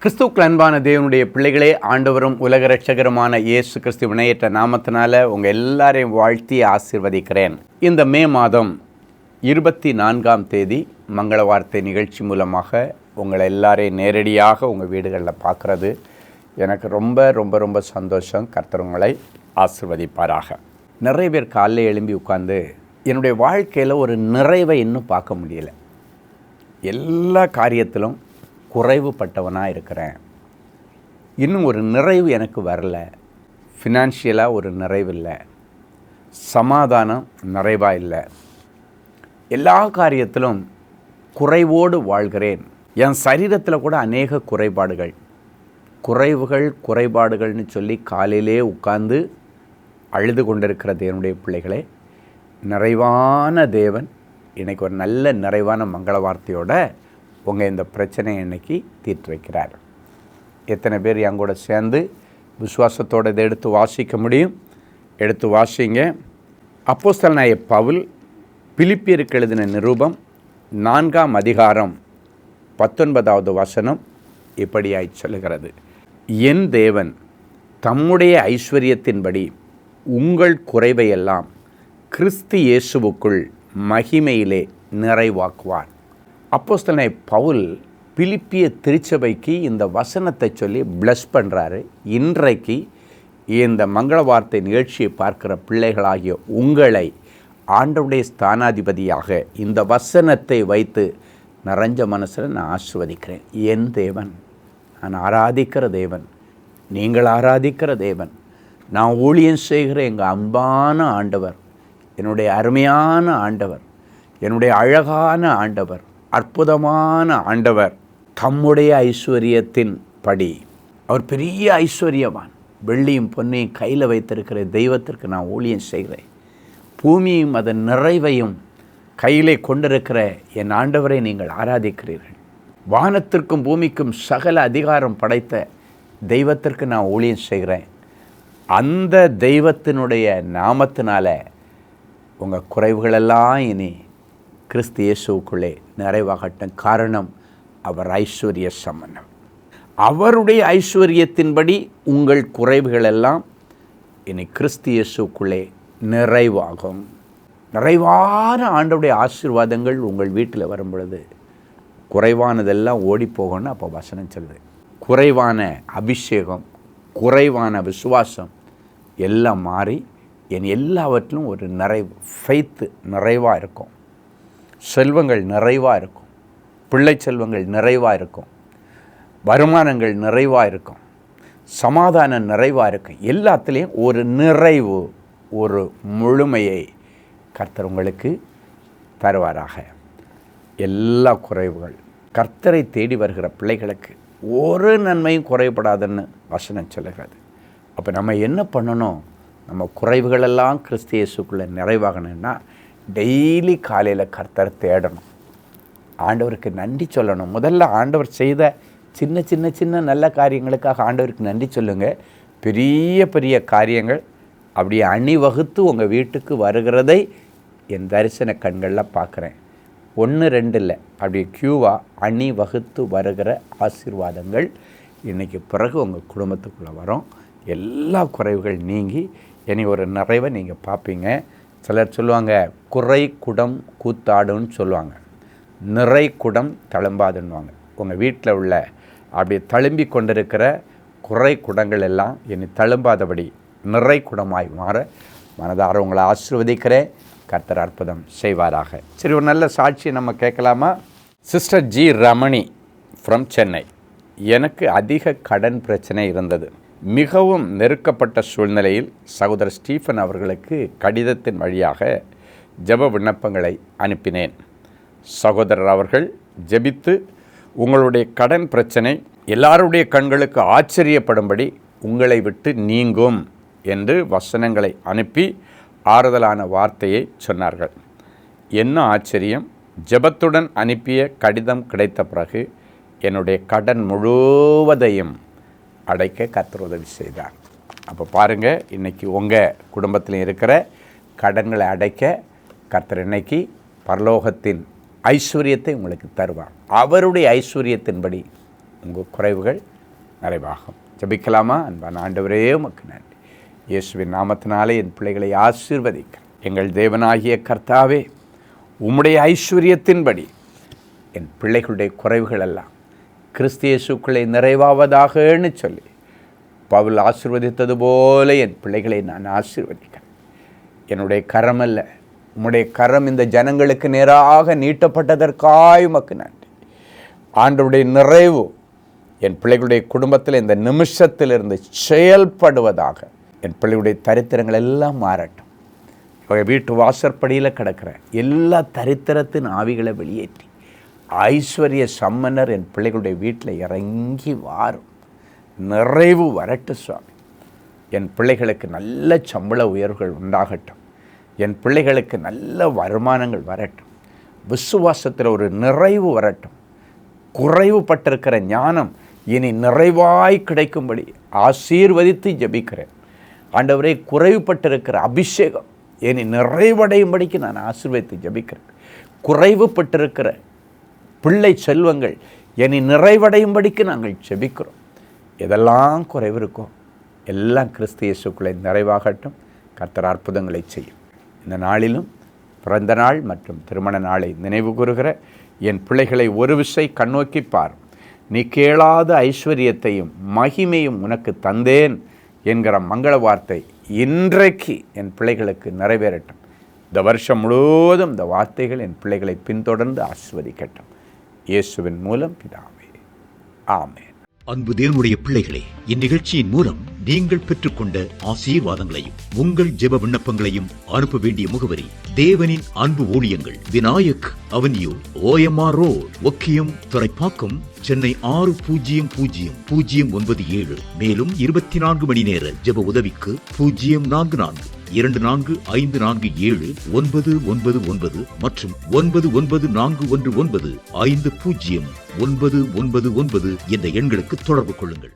கிறிஸ்துவுக்குள் அன்பான தேவனுடைய பிள்ளைகளே, ஆண்டவரும் உலக இரட்சகருமான இயேசு கிறிஸ்து வினையேற்ற நாமத்தினால உங்கள் எல்லாரையும் வாழ்த்தி ஆசீர்வதிக்கிறேன். இந்த மே மாதம் 24ஆம் தேதி மங்கள வார்த்தை நிகழ்ச்சி மூலமாக உங்களை எல்லாரையும் நேரடியாக உங்கள் வீடுகளில் பார்க்குறது எனக்கு ரொம்ப ரொம்ப ரொம்ப சந்தோஷம். கர்த்தர் உங்களை ஆசீர்வதிப்பாராக. நிறைய பேர் காலையில் எழும்பி உட்காந்து என்னுடைய வாழ்க்கையில் ஒரு நிறைவை இன்னும் பார்க்க முடியலை, எல்லா காரியத்திலும் குறைவுபட்டவனாக இருக்கிறேன், இன்னும் ஒரு நிறைவு எனக்கு வரல, ஃபினான்ஷியலாக ஒரு நிறைவு இல்லை, சமாதானம் நிறைவாக இல்லை, எல்லா காரியத்திலும் குறைவோடு வாழ்கிறேன், என் சரீரத்தில் கூட அநேக குறைபாடுகள்னு சொல்லி காலையிலே உட்கார்ந்து அழுது கொண்டிருக்கிற தேவனுடைய பிள்ளைகளே, நிறைவான தேவன் இன்றைக்கி ஒரு நல்ல நிறைவான மங்கள வார்த்தையோட உங்கள் இந்த பிரச்சனையை இன்றைக்கி தீர்த்து வைக்கிறார். எத்தனை பேர் என் கூட சேர்ந்து விசுவாசத்தோடு இதை எடுத்து வாசிக்க முடியும்? எடுத்து வாசிங்க. அப்போஸ்தலனாகிய பவுல் பிலிப்பியருக்கு எழுதின நிருபம் 4ஆம் அதிகாரம் 19வது வசனம் இப்படியாய் சொல்லுகிறது: என் தேவன் தம்முடைய ஐஸ்வர்யத்தின்படி உங்கள் குறைவையெல்லாம் கிறிஸ்து இயேசுவுக்குள் மகிமையிலே நிறைவாக்குவார். அப்போஸ்தலனாகிய பவுல் பிலிப்பிய திருச்சபைக்கு இந்த வசனத்தை சொல்லி பிளஸ் பண்ணுறாரு. இன்றைக்கு இந்த மங்கள வார்த்தை நிகழ்ச்சியை பார்க்குற பிள்ளைகளாகிய உங்களை ஆண்டவருடைய ஸ்தானாதிபதியாக இந்த வசனத்தை வைத்து நிறைஞ்ச மனசில் நான் ஆசீர்வதிக்கிறேன். என் தேவன், நான் ஆராதிக்கிற தேவன், நீங்கள் ஆராதிக்கிற தேவன், நான் ஊழியம் செய்கிற எங்கள் அன்பான ஆண்டவர், என்னுடைய அருமையான ஆண்டவர், என்னுடைய அழகான ஆண்டவர், அற்புதமான ஆண்டவர், தம்முடைய ஐஸ்வர்யத்தின் படி அவர் பெரிய ஐஸ்வர்யவான். வெள்ளியும் பொன்னையும் கையில் வைத்திருக்கிற தெய்வத்திற்கு நான் ஊழியம் செய்கிறேன். பூமியும் அதன் நிறைவையும் கையிலே கொண்டிருக்கிற என் ஆண்டவரை நீங்கள் ஆராதிக்கிறீர்கள். வானத்திற்கும் பூமிக்கும் சகல அதிகாரம் படைத்த தெய்வத்திற்கு நான் ஊழியம் செய்கிறேன். அந்த தெய்வத்தினுடைய நாமத்தினால உங்கள் குறைவுகளெல்லாம் இனி கிறிஸ்து இயேசுவுக்குள்ளே நிறைவாகட்டும். காரணம், அவர் ஐஸ்வர்ய சம்பன்னம். அவருடைய ஐஸ்வர்யத்தின்படி உங்கள் குறைவுகளெல்லாம் இனி கிறிஸ்து இயேசுவுக்குள்ளே நிறைவாகும். நிறைவான ஆண்டவருடைய ஆசீர்வாதங்கள் உங்கள் வீட்டில் வரும் பொழுது குறைவானதெல்லாம் ஓடி போகணும்னு அப்போ வசனம் சொல்லுது. குறைவான அபிஷேகம், குறைவான விசுவாசம் எல்லாம் மாறி என் எல்லாவற்றிலும் ஒரு நிறைவு, ஃபெய்த்து நிறைவாக இருக்கும், செல்வங்கள் நிறைவாக இருக்கும், பிள்ளை செல்வங்கள் நிறைவாக இருக்கும், வருமானங்கள் நிறைவாக இருக்கும், சமாதானம் நிறைவாக இருக்கும். எல்லாத்துலேயும் ஒரு நிறைவு, ஒரு முழுமையை கர்த்தர் உங்களுக்கு தருவாராக. எல்லா குறைவுகள் கர்த்தரை தேடி வருகிற பிள்ளைகளுக்கு ஒரு நன்மையும் குறைபடாதுன்னு வசனம் சொல்லுகிறது. அப்போ நம்ம என்ன பண்ணணும்? நம்ம குறைவுகளெல்லாம் கிறிஸ்து இயேசுக்குள்ளே நிறைவாகணும்னா டெய்லி காலையில் கர்த்தரை தேடணும், ஆண்டவருக்கு நன்றி சொல்லணும். முதல்ல ஆண்டவர் செய்த சின்ன சின்ன சின்ன நல்ல காரியங்களுக்காக ஆண்டவருக்கு நன்றி சொல்லுங்கள். பெரிய பெரிய காரியங்கள் அப்படியே அணிவகுத்து உங்கள் வீட்டுக்கு வருகிறதை என் தரிசன கண்களில் பார்க்குறேன். 1 2 இல்லை, அப்படி க்யூவாக அணிவகுத்து வருகிற ஆசீர்வாதங்கள் இன்றைக்கி பிறகு உங்கள் குடும்பத்துக்குள்ளே வரும். எல்லா குறைவுகள் நீங்கி இனி ஒரு நிறைவை நீங்கள் பார்ப்பீங்க. சிலர் சொல்லுவாங்க, குறை குடம் கூத்தாடுன்னு சொல்லுவாங்க, நிறை குடம் தழும்பாதுன்னுவாங்க. உங்கள் வீட்டில் உள்ள அப்படி தழும்பி கொண்டிருக்கிற குறை குடங்கள் எல்லாம் இனி தழும்பாதபடி நிறை குடமாய் மாற மனதார உங்களை ஆசீர்வதிக்கிறேன். கர்த்தர் அற்புதம் செய்வாராக. சரி, ஒரு நல்ல சாட்சியை நம்ம கேட்கலாமா? Sister G Ramani from Chennai. எனக்கு அதிக கடன் பிரச்சனை இருந்தது. மிகவும் நெருக்கப்பட்ட சூழ்நிலையில் சகோதரர் ஸ்டீஃபன் அவர்களுக்கு கடிதத்தின் வழியாக ஜெப விண்ணப்பங்களை அனுப்பினேன். சகோதரர் அவர்கள் ஜெபித்து உங்களுடைய கடன் பிரச்சனை எல்லாருடைய கண்களுக்கு ஆச்சரியப்படும்படி உங்களை விட்டு நீங்கும் என்று வசனங்களை அனுப்பி ஆறுதலான வார்த்தையை சொன்னார்கள். என்ன ஆச்சரியம்! ஜெபத்துடன் அனுப்பிய கடிதம் கிடைத்த பிறகு என்னுடைய கடன் முழுவதையும் அடைக்க கர்த்தர் உதவி செய்தார். அப்போ பாருங்கள், இன்றைக்கி உங்கள் குடும்பத்தில் இருக்கிற கடன்களை அடைக்க கர்த்தர் இன்னைக்கு பரலோகத்தின் ஐஸ்வர்யத்தை உங்களுக்கு தருவார். அவருடைய ஐஸ்வர்யத்தின்படி உங்கள் குறைவுகள் நிறைவாகும். ஜெபிக்கலாமா? அன்பான ஆண்டவரே, உமக்கு நன்றி. இயேசுவின் நாமத்தினாலே என் பிள்ளைகளை ஆசீர்வதிக்கிறேன். எங்கள் தேவனாகிய கர்த்தாவே, உம்முடைய ஐஸ்வர்யத்தின்படி என் பிள்ளைகளுடைய குறைவுகள் எல்லாம் கிறிஸ்து இயேசுக்குள்ளே நிறைவாவதாகன்னு சொல்லி பவுல் ஆசீர்வதித்தது போல என் பிள்ளைகளை நான் ஆசீர்வதிக்கிறேன். என்னுடைய கரம் அல்ல, உம்முடைய கரம் இந்த ஜனங்களுக்கு நேராக நீட்டப்பட்டதற்காய் உமக்கு நன்றி. ஆண்டவருடைய நிறைவு என் பிள்ளைகளுடைய குடும்பத்தில் இந்த நிமிஷத்திலிருந்து செயல்படுவதாக. என் பிள்ளைகளுடைய தரித்திரங்கள் எல்லாம் மாறட்டும். வீட்டு வாசற்படியில் கிடக்கிற எல்லா தரித்திரத்தின் ஆவிகளை வெளியேற்றி ஐஸ்வர்ய சம்மன்னர் என் பிள்ளைகளுடைய வீட்டில் இறங்கி வாரும். நிறைவு வரட்டு சுவாமி. என் பிள்ளைகளுக்கு நல்ல சம்பள உயர்வுகள் உண்டாகட்டும். என் பிள்ளைகளுக்கு நல்ல வருமானங்கள் வரட்டும். விசுவாசத்தில் ஒரு நிறைவு வரட்டும். குறைவுபட்டிருக்கிற ஞானம் இனி நிறைவாய் கிடைக்கும்படி ஆசீர்வதித்து ஜெபிக்கிறேன். ஆண்டவரே, குறைவுபட்டிருக்கிற அபிஷேகம் இனி நிறைவடையும்படிக்கு நான் ஆசீர்வதித்து ஜெபிக்கிறேன். குறைவுபட்டிருக்கிற பிள்ளை செல்வங்கள் இனி நிறைவடையும்படிக்கு நாங்கள் ஜெபிக்கிறோம். எதெல்லாம் குறைவு இருக்கோ எல்லாம் கிறிஸ்து இயேசுக்குள்ளே நிறைவாகட்டும். கர்த்தர் அற்புதங்களை செய்யும். இந்த நாளிலும் பிறந்த நாள் மற்றும் திருமண நாளை நினைவு கூறுகிற என் பிள்ளைகளை ஒரு விசை கண்ணோக்கி பார். நீ கேளாத ஐஸ்வர்யத்தையும் மகிமையும் உனக்கு தந்தேன் என்கிற மங்கள வார்த்தை இன்றைக்கு என் பிள்ளைகளுக்கு நிறைவேறட்டும். இந்த வருஷம் முழுவதும் இந்த வார்த்தைகள் என் பிள்ளைகளை பின்தொடர்ந்து ஆசீர்வதிக்கட்டும். இயேசுவின் மூலம் பிதாவே, ஆமென். அன்பு தேவனுடைய பிள்ளைகளே, இந்நிகழ்ச்சியின் மூலம் நீங்கள் பெற்றுக்கொண்ட ஆசீர்வாதங்களையும் உங்கள் ஜெப விண்ணப்பங்களையும் அனுப்ப வேண்டிய முகவரி: தேவனின் அன்பு ஊழியங்கள், Vinayak avenue, OMR road, Okkiyam, Thoraipakkam, Chennai 600097. மேலும் 24 மணி நேர ஜெப உதவிக்கு 044-24547-999 மற்றும் 9941150999 என்ற எண்களுக்கு தொடர்பு கொள்ளுங்கள்.